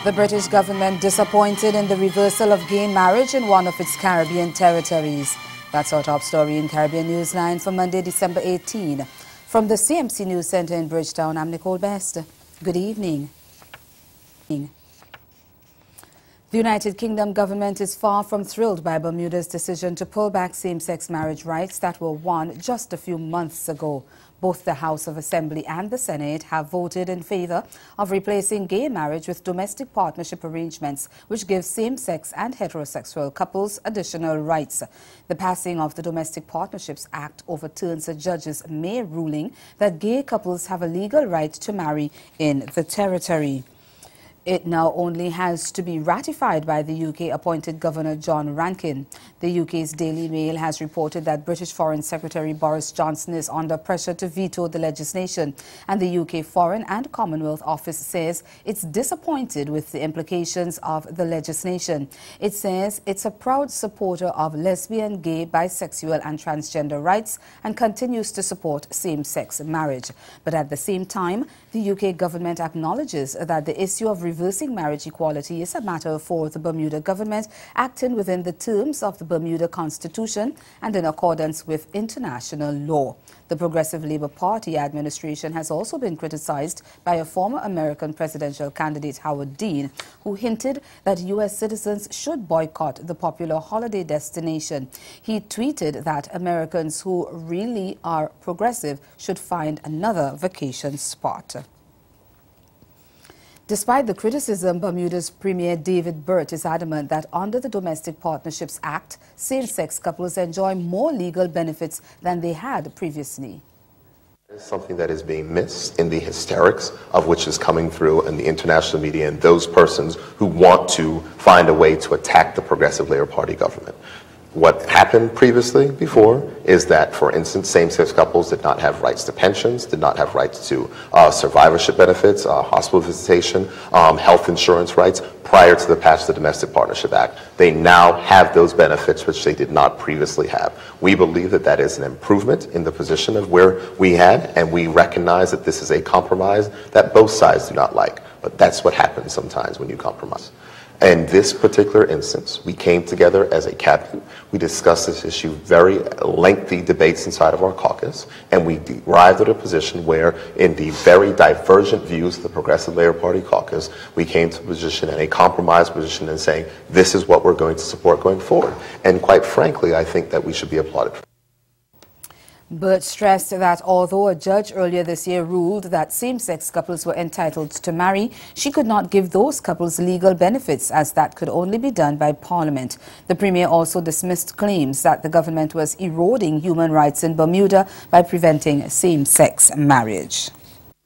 The British government disappointed in the reversal of gay marriage in one of its Caribbean territories. That's our top story in Caribbean Newsline for Monday, December 18. From the CMC News Center in Bridgetown, I'm Nicole Best. Good evening. The United Kingdom government is far from thrilled by Bermuda's decision to pull back same-sex marriage rights that were won just a few months ago. Both the House of Assembly and the Senate have voted in favor of replacing gay marriage with domestic partnership arrangements, which give same-sex and heterosexual couples additional rights. The passing of the Domestic Partnerships Act overturns a judge's May ruling that gay couples have a legal right to marry in the territory. It now only has to be ratified by the UK-appointed Governor John Rankin. The UK's Daily Mail has reported that British Foreign Secretary Boris Johnson is under pressure to veto the legislation, and the UK Foreign and Commonwealth Office says it's disappointed with the implications of the legislation. It says it's a proud supporter of lesbian, gay, bisexual and transgender rights and continues to support same-sex marriage. But at the same time, the UK government acknowledges that the issue of reversing marriage equality is a matter for the Bermuda government, acting within the terms of the Bermuda Constitution and in accordance with international law. The Progressive Labour Party administration has also been criticized by a former American presidential candidate, Howard Dean, who hinted that U.S. citizens should boycott the popular holiday destination. He tweeted that Americans who really are progressive should find another vacation spot. Despite the criticism, Bermuda's Premier David Burt is adamant that under the Domestic Partnerships Act, same-sex couples enjoy more legal benefits than they had previously. Something that is being missed in the hysterics of which is coming through in the international media and those persons who want to find a way to attack the Progressive Labour Party government. What happened previously, before, is that, for instance, same-sex couples did not have rights to pensions, did not have rights to survivorship benefits, hospital visitation, health insurance rights prior to the passage of the Domestic Partnership Act. They now have those benefits which they did not previously have. We believe that that is an improvement in the position of where we had, and we recognize that this is a compromise that both sides do not like. But that's what happens sometimes when you compromise. In this particular instance, we came together as a cabinet. We discussed this issue, very lengthy debates inside of our caucus, and we arrived at a position where, in the very divergent views of the Progressive Labour Party caucus, we came to a position, and a compromise position, in saying this is what we're going to support going forward. And quite frankly, I think that we should be applauded. Burt stressed that although a judge earlier this year ruled that same-sex couples were entitled to marry, she could not give those couples legal benefits, as that could only be done by Parliament. The Premier also dismissed claims that the government was eroding human rights in Bermuda by preventing same-sex marriage.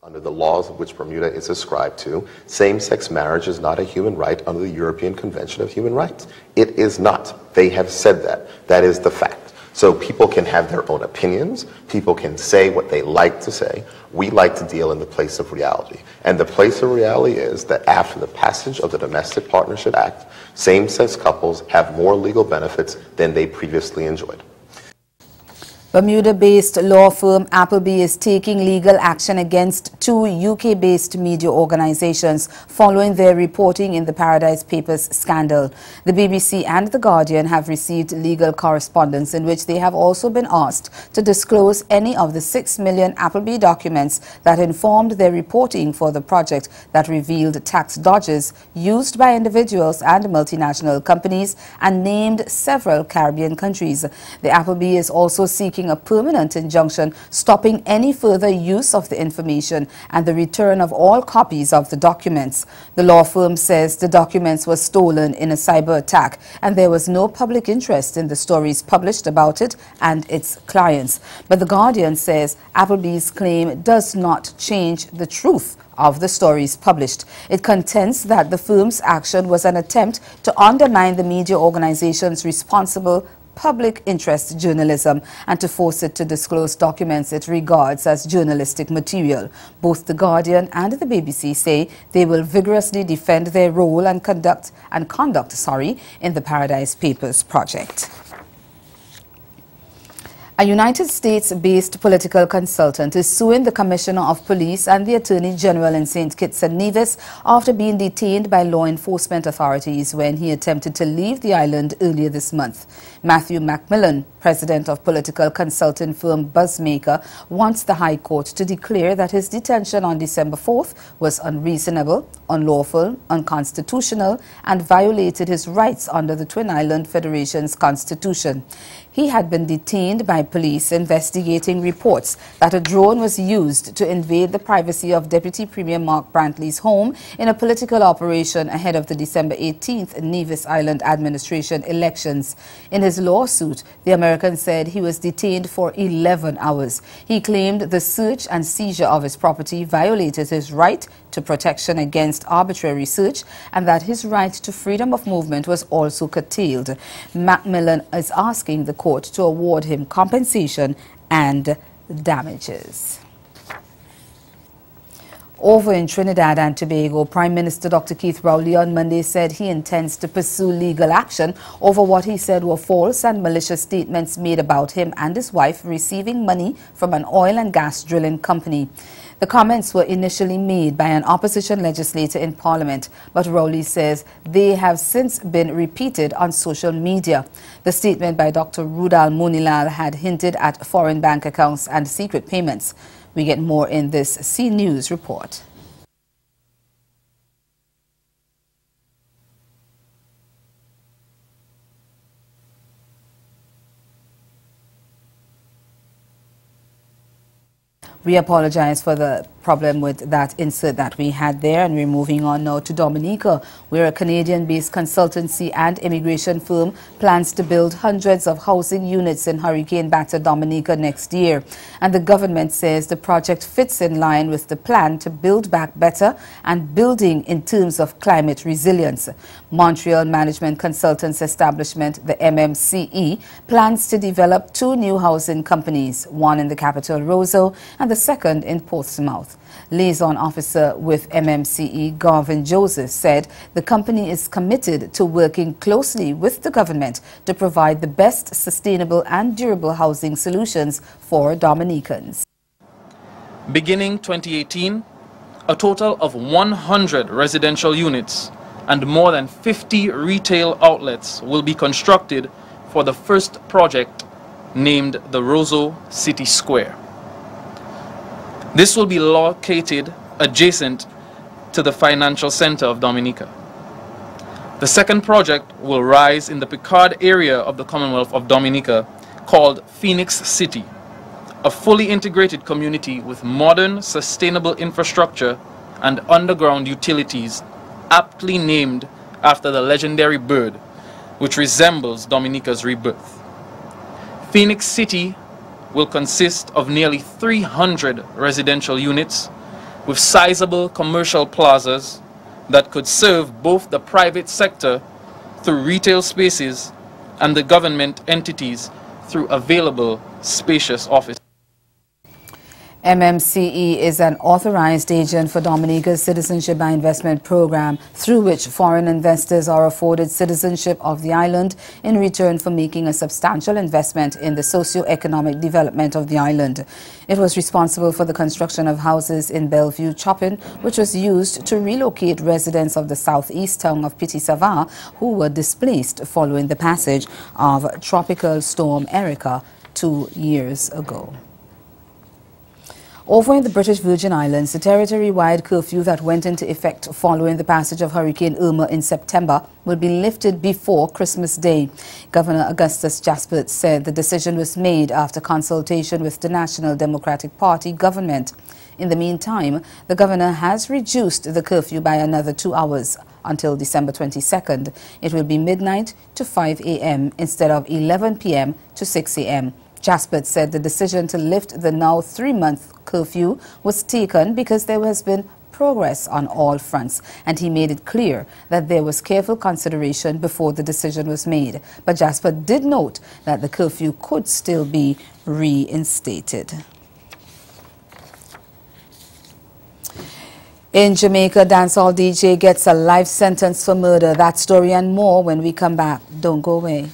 Under the laws of which Bermuda is ascribed to, same-sex marriage is not a human right under the European Convention of Human Rights. It is not. They have said that. That is the fact. So people can have their own opinions. People can say what they like to say. We like to deal in the place of reality. And the place of reality is that after the passage of the Domestic Partnership Act, same-sex couples have more legal benefits than they previously enjoyed. Bermuda-based law firm Appleby is taking legal action against two UK-based media organizations following their reporting in the Paradise Papers scandal. The BBC and The Guardian have received legal correspondence in which they have also been asked to disclose any of the 6 million Appleby documents that informed their reporting for the project that revealed tax dodges used by individuals and multinational companies and named several Caribbean countries. The Appleby is also seeking a permanent injunction stopping any further use of the information and the return of all copies of the documents. The law firm says the documents were stolen in a cyber attack and there was no public interest in the stories published about it and its clients. But The Guardian says Appleby's claim does not change the truth of the stories published. It contends that the firm's action was an attempt to undermine the media organization's responsible public interest journalism and to force it to disclose documents it regards as journalistic material. Both The Guardian and the BBC say they will vigorously defend their role and conduct in the Paradise Papers project. A United States-based political consultant is suing the Commissioner of Police and the Attorney General in St. Kitts and Nevis after being detained by law enforcement authorities when he attempted to leave the island earlier this month. Matthew Macmillan, president of political consulting firm Buzzmaker, wants the High Court to declare that his detention on December 4th was unreasonable, unlawful, unconstitutional, and violated his rights under the Twin Island Federation's constitution. He had been detained by police investigating reports that a drone was used to invade the privacy of Deputy Premier Mark Brantley's home in a political operation ahead of the December 18th Nevis Island administration elections. In his lawsuit, the American said he was detained for 11 hours. He claimed the search and seizure of his property violated his right to protection against arbitrary search and that his right to freedom of movement was also curtailed. Macmillan is asking the court to award him compensation and damages. Over in Trinidad and Tobago, Prime Minister Dr. Keith Rowley on Monday said he intends to pursue legal action over what he said were false and malicious statements made about him and his wife receiving money from an oil and gas drilling company. The comments were initially made by an opposition legislator in Parliament, but Rowley says they have since been repeated on social media. The statement by Dr. Rudal Monilal had hinted at foreign bank accounts and secret payments. We get more in this C News report. We apologize for the problem with that insert that we had there, and we're moving on now to Dominica, where a Canadian-based consultancy and immigration firm plans to build hundreds of housing units in hurricane-battered Dominica next year. And the government says the project fits in line with the plan to build back better and building in terms of climate resilience. Montreal Management Consultants Establishment, the MMCE, plans to develop 2 new housing companies, one in the capital Roseau and the second in Portsmouth. Liaison officer with MMCE, Garvin Joseph, said the company is committed to working closely with the government to provide the best sustainable and durable housing solutions for Dominicans. Beginning 2018, a total of 100 residential units and more than 50 retail outlets will be constructed for the first project named the Roseau City Square. This will be located adjacent to the financial center of Dominica. The second project will rise in the Picard area of the Commonwealth of Dominica called Phoenix City, a fully integrated community with modern, sustainable infrastructure and underground utilities aptly named after the legendary bird, which resembles Dominica's rebirth. Phoenix City will consist of nearly 300 residential units with sizable commercial plazas that could serve both the private sector through retail spaces and the government entities through available spacious offices. MMCE is an authorized agent for Dominica's Citizenship by Investment program, through which foreign investors are afforded citizenship of the island in return for making a substantial investment in the socio-economic development of the island. It was responsible for the construction of houses in Bellevue Chopin, which was used to relocate residents of the southeast town of Petit Savart who were displaced following the passage of Tropical Storm Erica 2 years ago. Over in the British Virgin Islands, the territory-wide curfew that went into effect following the passage of Hurricane Irma in September will be lifted before Christmas Day. Governor Augustus Jaspert said the decision was made after consultation with the National Democratic Party government. In the meantime, the governor has reduced the curfew by another 2 hours until December 22nd. It will be midnight to 5 a.m. instead of 11 p.m. to 6 a.m. Jaspert said the decision to lift the now 3-month curfew was taken because there has been progress on all fronts, and he made it clear that there was careful consideration before the decision was made. But Jaspert did note that the curfew could still be reinstated. In Jamaica, dancehall DJ gets a life sentence for murder. That story and more when we come back. Don't go away.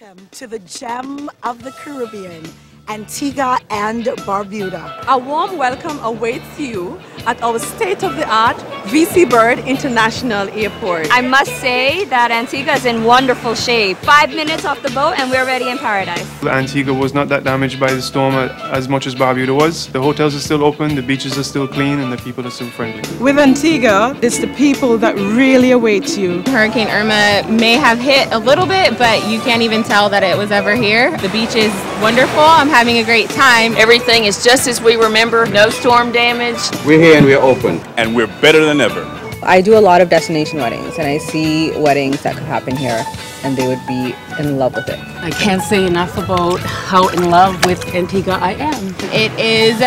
Welcome to the gem of the Caribbean, Antigua and Barbuda. A warm welcome awaits you at our state-of-the-art VC Bird International Airport. I must say that Antigua is in wonderful shape. 5 minutes off the boat and we're already in paradise. Antigua was not that damaged by the storm as much as Barbuda was. The hotels are still open, the beaches are still clean, and the people are still friendly. With Antigua, it's the people that really await you. Hurricane Irma may have hit a little bit, but you can't even tell that it was ever here. The beach is wonderful. I'm having a great time. Everything is just as we remember. No storm damage. We're here and we're open. And we're better than ever. I do a lot of destination weddings, and I see weddings that could happen here and they would be in love with it. I can't say enough about how in love with Antigua I am. It is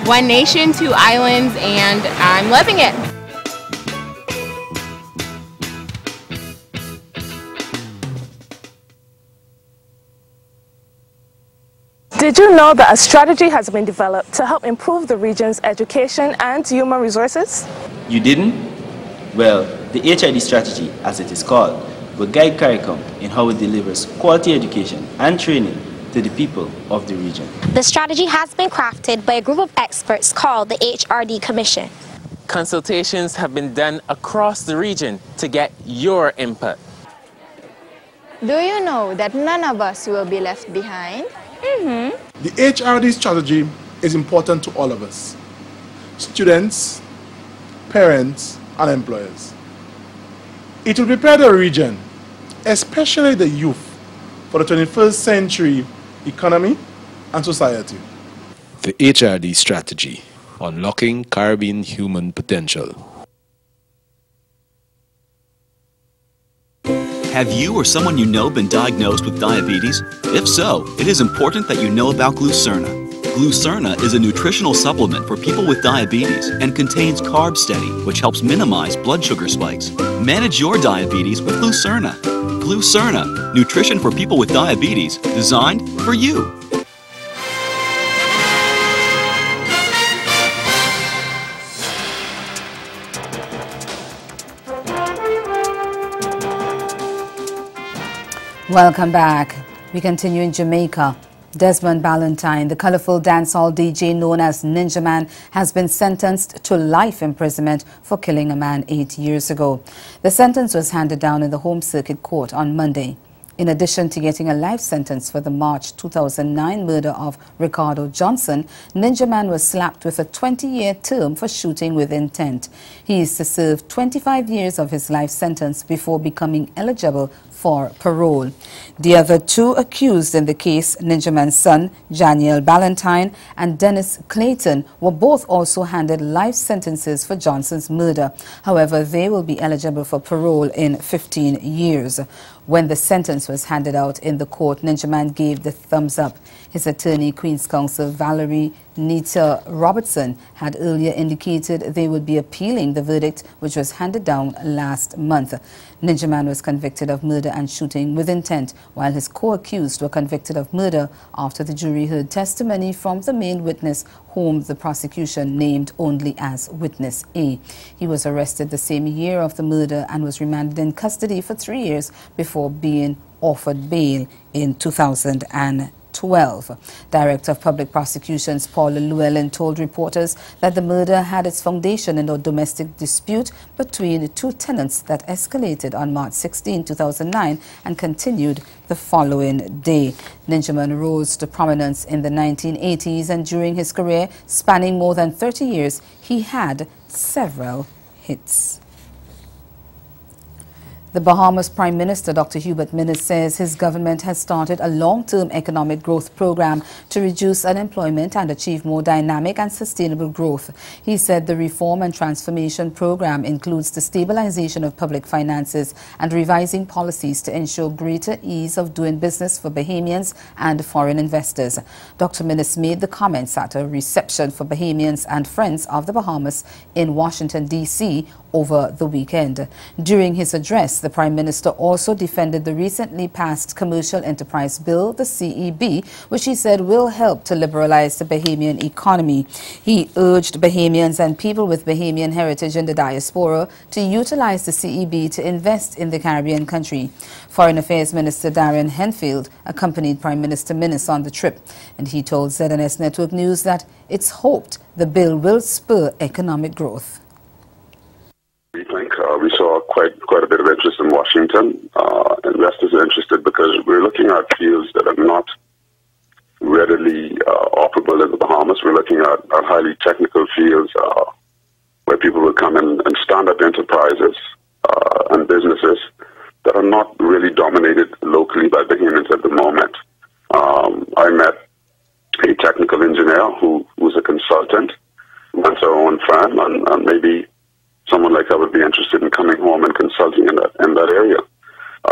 one nation, 2 islands, and I'm loving it. Did you know that a strategy has been developed to help improve the region's education and human resources? You didn't? Well, the HID strategy, as it is called, will guide CARICOM in how it delivers quality education and training to the people of the region. The strategy has been crafted by a group of experts called the HRD Commission. Consultations have been done across the region to get your input. Do you know that none of us will be left behind? The HRD strategy is important to all of us, students, parents, and employers. It will prepare the region, especially the youth, for the 21st century economy and society. The HRD strategy, unlocking Caribbean human potential. Have you or someone you know been diagnosed with diabetes? If so, it is important that you know about Glucerna. Glucerna is a nutritional supplement for people with diabetes and contains Carb Steady, which helps minimize blood sugar spikes. Manage your diabetes with Glucerna. Glucerna, nutrition for people with diabetes, designed for you. Welcome back. We continue in Jamaica. Desmond Ballantyne, the colorful dancehall DJ known as Ninja Man, has been sentenced to life imprisonment for killing a man 8 years ago. The sentence was handed down in the Home Circuit Court on Monday. In addition to getting a life sentence for the March 2009 murder of Ricardo Johnson, Ninja Man was slapped with a 20-year term for shooting with intent. He is to serve 25 years of his life sentence before becoming eligible for parole. The other 2 accused in the case, Ninja Man's son, Janiel Ballantyne, and Dennis Clayton, were both also handed life sentences for Johnson's murder. However, they will be eligible for parole in 15 years. When the sentence was handed out in the court, Ninja Man gave the thumbs up. His attorney, Queen's Counsel Valerie Nita Robertson, had earlier indicated they would be appealing the verdict, which was handed down last month. Ninja Man was convicted of murder and shooting with intent, while his co-accused were convicted of murder after the jury heard testimony from the main witness whom the prosecution named only as Witness A. He was arrested the same year of the murder and was remanded in custody for 3 years before being offered bail in 2012. Director of Public Prosecutions Paula Llewellyn told reporters that the murder had its foundation in a domestic dispute between two tenants that escalated on March 16, 2009 and continued the following day. Ninjaman rose to prominence in the 1980s, and during his career spanning more than 30 years, he had several hits. The Bahamas Prime Minister, Dr. Hubert Minnis, says his government has started a long-term economic growth program to reduce unemployment and achieve more dynamic and sustainable growth. He said the reform and transformation program includes the stabilization of public finances and revising policies to ensure greater ease of doing business for Bahamians and foreign investors. Dr. Minnis made the comments at a reception for Bahamians and friends of the Bahamas in Washington, D.C. over the weekend. During his address, the Prime Minister also defended the recently passed Commercial Enterprise Bill, the CEB, which he said will help to liberalize the Bahamian economy. He urged Bahamians and people with Bahamian heritage in the diaspora to utilize the CEB to invest in the Caribbean country. Foreign Affairs Minister Darren Henfield accompanied Prime Minister Minnis on the trip, and he told ZNS Network News that it's hoped the bill will spur economic growth. We saw quite a bit of interest in Washington. Investors are interested because we're looking at fields that are not readily operable in the Bahamas. We're looking at highly technical fields where people will come in and stand up enterprises and businesses that are not really dominated locally by Bahamians at the moment. I met a technical engineer who's a consultant, runs our own firm, and maybe someone like that would be interested in coming home and consulting in that area.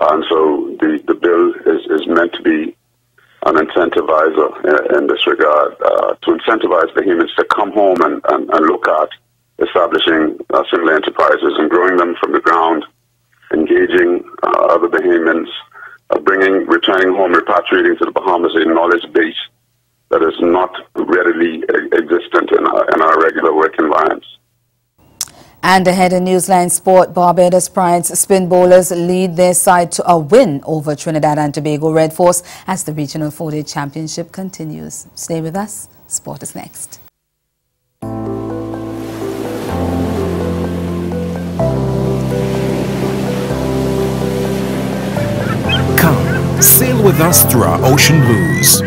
And so the bill is meant to be an incentivizer in this regard, to incentivize Bahamians to come home and look at establishing similar enterprises and growing them from the ground, engaging other Bahamians, returning home, repatriating to the Bahamas a knowledge base that is not readily existent in our regular work environments. And ahead in Newsline Sport, Barbados Pride's spin bowlers lead their side to a win over Trinidad and Tobago Red Force as the Regional 4-Day Championship continues. Stay with us. Sport is next. Come, sail with us through our ocean blues,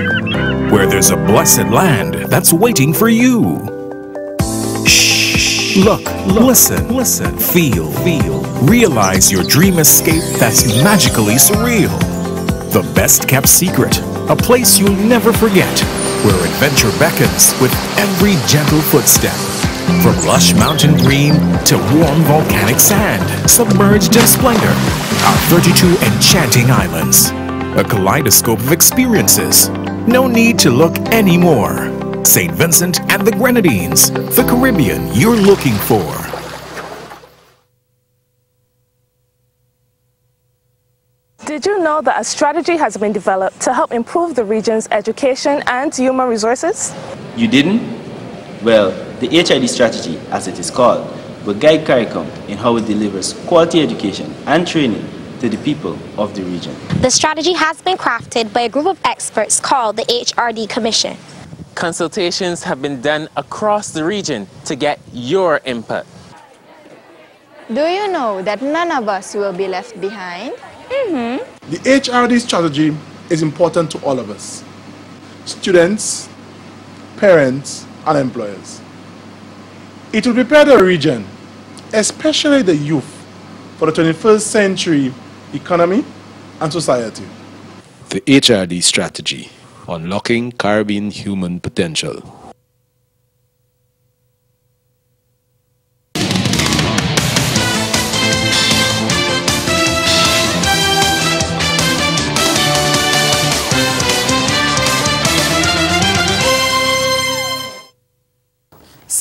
where there's a blessed land that's waiting for you. Look, listen, feel. Realize your dream escape that's magically surreal. The best kept secret, a place you'll never forget, where adventure beckons with every gentle footstep. From lush mountain green to warm volcanic sand, submerged in splendor, our 32 enchanting islands. A kaleidoscope of experiences. No need to look anymore. St. Vincent and the Grenadines, the Caribbean you're looking for. Did you know that a strategy has been developed to help improve the region's education and human resources? You didn't? Well, the HID strategy, as it is called, will guide CARICOM in how it delivers quality education and training to the people of the region. The strategy has been crafted by a group of experts called the HRD Commission. Consultations have been done across the region to get your input. Do you know that none of us will be left behind? The HRD strategy is important to all of us, students, parents, and employers. It will prepare the region, especially the youth, for the 21st century economy and society. The HRD strategy. Unlocking Caribbean human potential.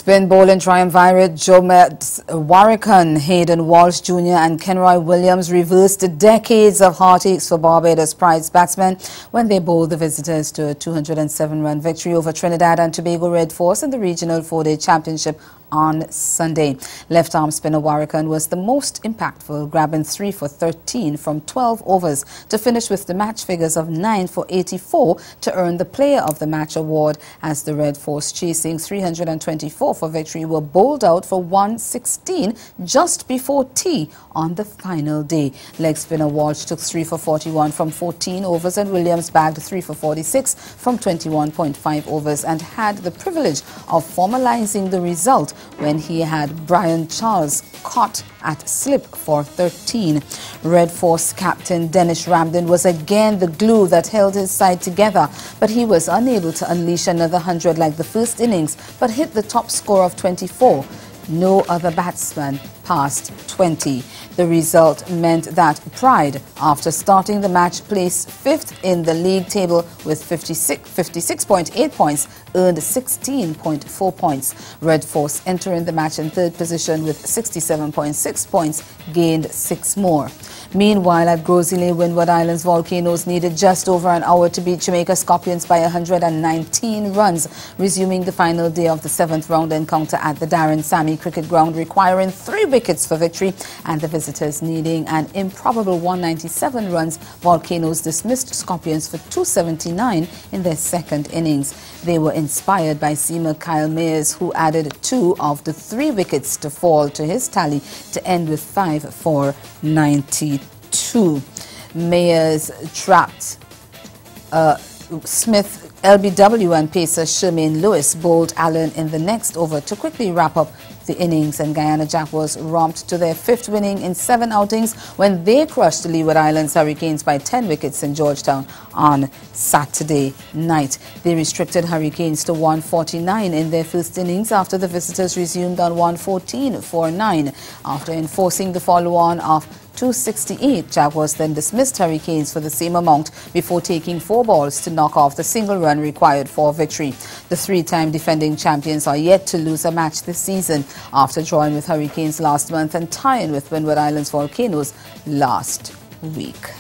Spin bowling triumvirate Jomet Warrican, Hayden Walsh Jr. and Kenroy Williams reversed decades of heartaches for Barbados Pride's batsmen when they bowled the visitors to a 207-run victory over Trinidad and Tobago Red Force in the Regional 4-Day Championship on Sunday. Left-arm spinner Warrican was the most impactful, grabbing 3 for 13 from 12 overs to finish with the match figures of 9 for 84 to earn the Player of the Match award as the Red Force, chasing 324 for victory, were bowled out for 116 just before tea on the final day. Leg spinner Walsh took 3 for 41 from 14 overs and Williams bagged 3 for 46 from 21.5 overs and had the privilege of formalizing the result when he had Brian Charles caught at slip for 13. Red Force captain Dennis Ramden was again the glue that held his side together, but he was unable to unleash another 100 like the first innings, but hit the top score of 24. No other batsman passed 20. The result meant that Pride, after starting the match, placed 5th in the league table with 56.8 points, earned 16.4 points. Red Force entering the match in 3rd position with 67.6 points, gained 6 more. Meanwhile, at Grosile, Windward Islands Volcanoes needed just over an hour to beat Jamaica Scorpions by 119 runs, resuming the final day of the 7th round encounter at the Darren Sammy Cricket Ground, requiring 3 wickets for victory, and the visitors needing an improbable 197 runs. Volcanoes dismissed Scorpions for 279 in their 2nd innings. They were inspired by seamer Kyle Mayers, who added 2 of the 3 wickets to fall to his tally to end with 5 for 92. Mayers trapped Smith, LBW and pacer Shermaine Lewis bowled Allen in the next over to quickly wrap up the innings, and Guyana Jaguars romped to their 5th winning in 7 outings when they crushed the Leeward Islands Hurricanes by 10 wickets in Georgetown on Saturday night. They restricted Hurricanes to 149 in their first innings after the visitors resumed on 114 for 9. After enforcing the follow-on of 268, Jaguars then dismissed Hurricanes for the same amount before taking 4 balls to knock off the single run required for victory. The 3-time defending champions are yet to lose a match this season after drawing with Hurricanes last month and tying with Windward Islands Volcanoes last week.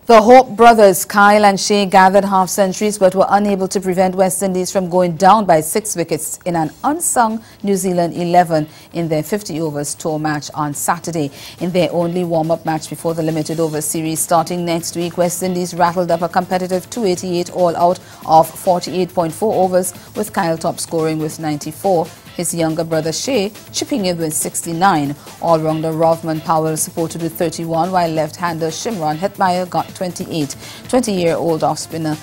The Hope brothers, Kyle and Shea, gathered half-centuries but were unable to prevent West Indies from going down by 6 wickets in an unsung New Zealand 11 in their 50-overs tour match on Saturday. In their only warm-up match before the limited over series starting next week, West Indies rattled up a competitive 288 all-out of 48.4 overs, with Kyle top scoring with 94. His younger brother Shea chipping in with 69. All-rounder Rovman Powell supported with 31, while left-hander Shimron Hetmeyer got 28. 20-year-old off-spinner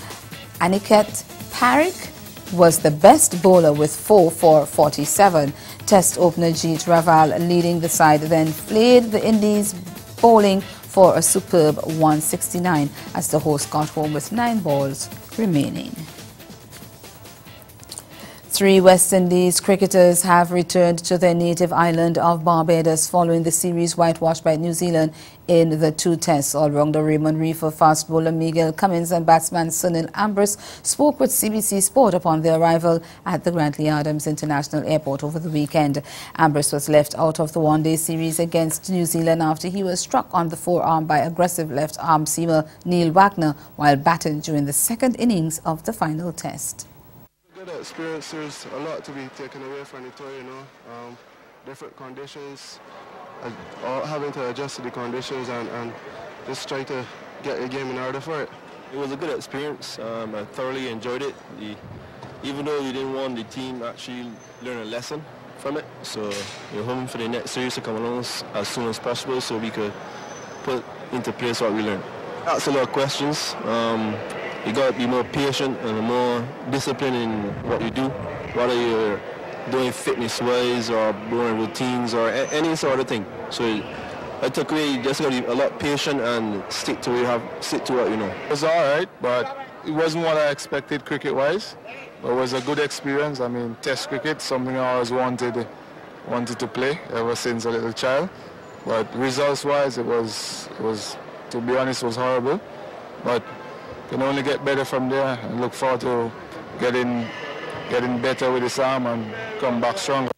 Aniket Parikh was the best bowler with 4 for 47. Test opener Jeet Raval leading the side then flayed the Indies bowling for a superb 169 as the host got home with 9 balls remaining. 3 West Indies cricketers have returned to their native island of Barbados following the series whitewashed by New Zealand in the 2 tests. All-rounder Raymond Reefer, fast bowler Miguel Cummins and batsman Sunil Ambrose spoke with CBC Sport upon their arrival at the Grantley Adams International Airport over the weekend. Ambrose was left out of the one-day series against New Zealand after he was struck on the forearm by aggressive left-arm seamer Neil Wagner while batting during the 2nd innings of the final test. Good experience. There's a lot to be taken away from the tour, you know. Different conditions, having to adjust to the conditions and just try to get the game in order for it. It was a good experience. I thoroughly enjoyed it. Even though we didn't want the team actually learn a lesson from it, so we're hoping for the next series to come along as soon as possible so we could put into place what we learned. Asked a lot of questions. You got to be more patient and more disciplined in what you do, whether you're doing fitness-wise or doing routines or any sort of thing. So I took away, you just got to be a lot patient and stick to what you know. It was all right, but it wasn't what I expected cricket-wise. But it was a good experience. I mean, Test cricket, something I always wanted to play ever since a little child. But results-wise, it was, to be honest, it was horrible. But can only get better from there and look forward to getting getting better with his arm and come back stronger.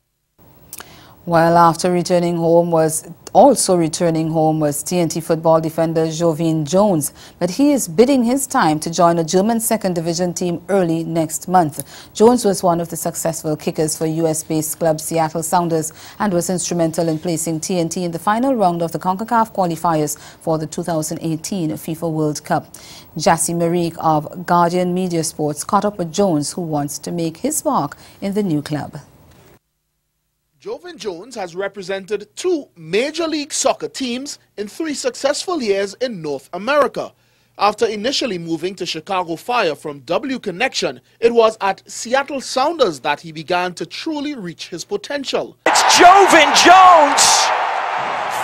While after returning home was TNT football defender Jovin Jones, but he is bidding his time to join a German second division team early next month. Jones was one of the successful kickers for US-based club Seattle Sounders and was instrumental in placing TNT in the final round of the CONCACAF qualifiers for the 2018 FIFA World Cup. Jassy Marique of Guardian Media Sports caught up with Jones, who wants to make his mark in the new club. Jovin Jones has represented 2 Major League Soccer teams in 3 successful years in North America. After initially moving to Chicago Fire from W Connection, it was at Seattle Sounders that he began to truly reach his potential. It's Jovin Jones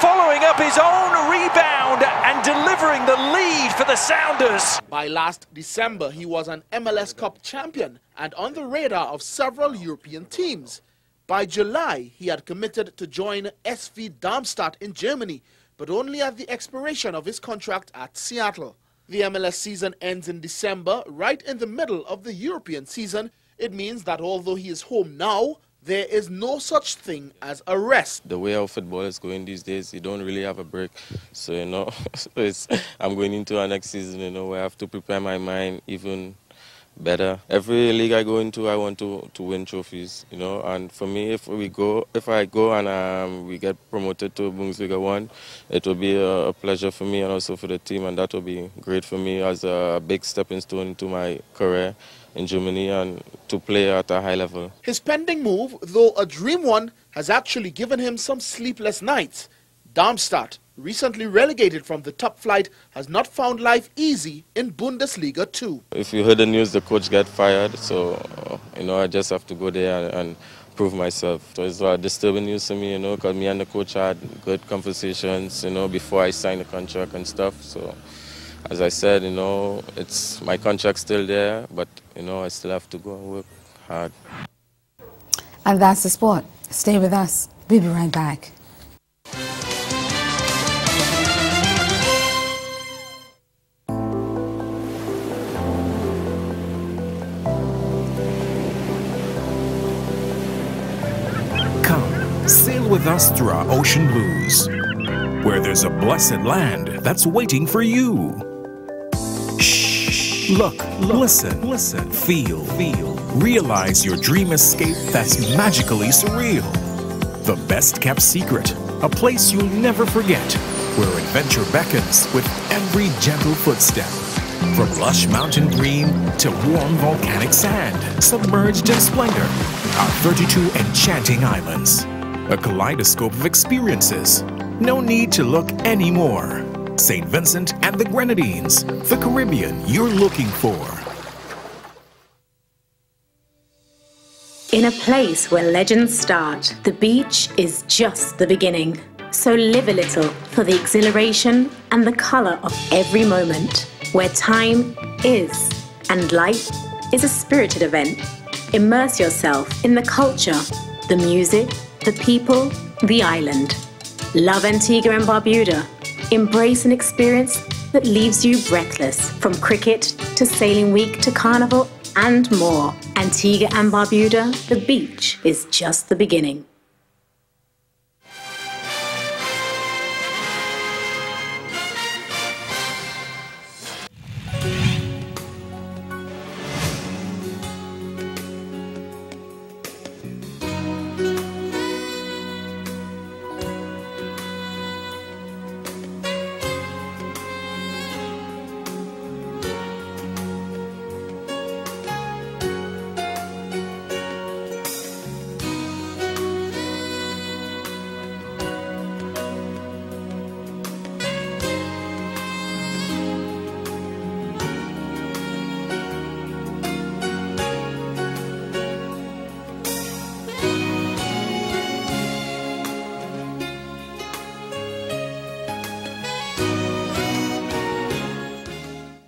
following up his own rebound and delivering the lead for the Sounders. By last December, he was an MLS Cup champion and on the radar of several European teams. By July, he had committed to join SV Darmstadt in Germany, but only at the expiration of his contract at Seattle. The MLS season ends in December, right in the middle of the European season. It means that although he is home now, there is no such thing as a rest. The way our football is going these days, you don't really have a break. So, I'm going into our next season, where I have to prepare my mind even better. Every league I go into, I want to win trophies, and for me, if I go and we get promoted to Bundesliga 1, it will be a pleasure for me and also for the team, and that will be great for me as a big stepping stone to my career in Germany and to play at a high level. His pending move, though a dream one, has actually given him some sleepless nights. Darmstadt, recently relegated from the top flight, has not found life easy in Bundesliga 2. If you heard the news, the coach got fired, so I just have to go there and prove myself. So it's disturbing news to me, because me and the coach had good conversations, before I signed the contract and stuff. So as I said, it's my contract still there, but I still have to go and work hard. And that's the sport. Stay with us. We'll be right back. Sail with us through our ocean blues, where there's a blessed land that's waiting for you. Shh. Look, listen, feel. Realize your dream escape that's magically surreal. The best kept secret, a place you'll never forget, where adventure beckons with every gentle footstep. From lush mountain green to warm volcanic sand, submerged in splendor, our 32 enchanting islands. A kaleidoscope of experiences. No need to look anymore. St. Vincent and the Grenadines, the Caribbean you're looking for. In a place where legends start, the beach is just the beginning. So live a little for the exhilaration and the color of every moment, where time is and life is a spirited event. Immerse yourself in the culture, the music, the people, the island. Love Antigua and Barbuda. Embrace an experience that leaves you breathless, from cricket to sailing week to carnival and more. Antigua and Barbuda, the beach is just the beginning.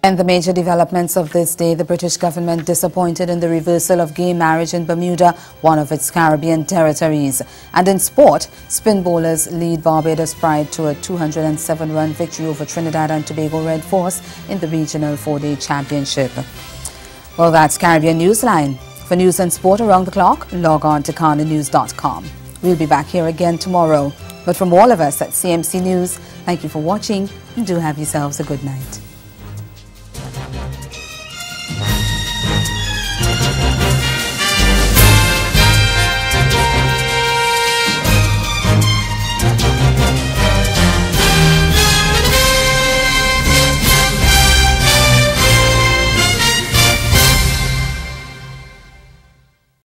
And the major developments of this day, the British government disappointed in the reversal of gay marriage in Bermuda, one of its Caribbean territories. And in sport, spin bowlers lead Barbados Pride to a 207-run victory over Trinidad and Tobago Red Force in the regional 4-day championship. Well, that's Caribbean Newsline. For news and sport around the clock, log on to KhanaNews.com. We'll be back here again tomorrow. But from all of us at CMC News, thank you for watching and do have yourselves a good night.